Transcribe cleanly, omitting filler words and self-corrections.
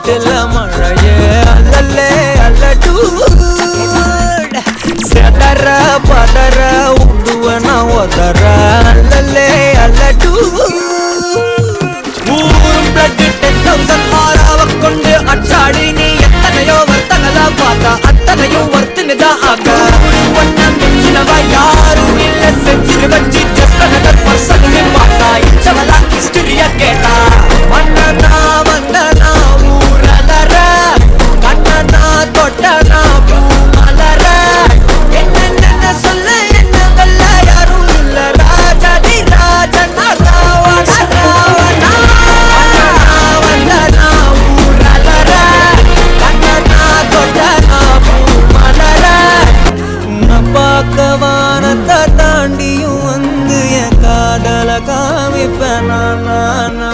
வீட்டுல மழையே அல்லல்லே அல்லடூ செதற பதற உடுவன ஒதற அல்லல்லே அல்லடூ ஊரும் பிளட் 10,000 ஆறாவ கொண்டு அச்சாடி நீ எத்தனையோ வர்த்தனதா பார்த்தா அத்தனையும் வர்த்தனதா ஆக ஒன்ன மிஞ்சினவா யாரும் இல்ல செஞ்சு வச்சு ஜஸ்ட் another person பார்த்தா இச்சவளா ஹிஸ்டரியா கேட்டா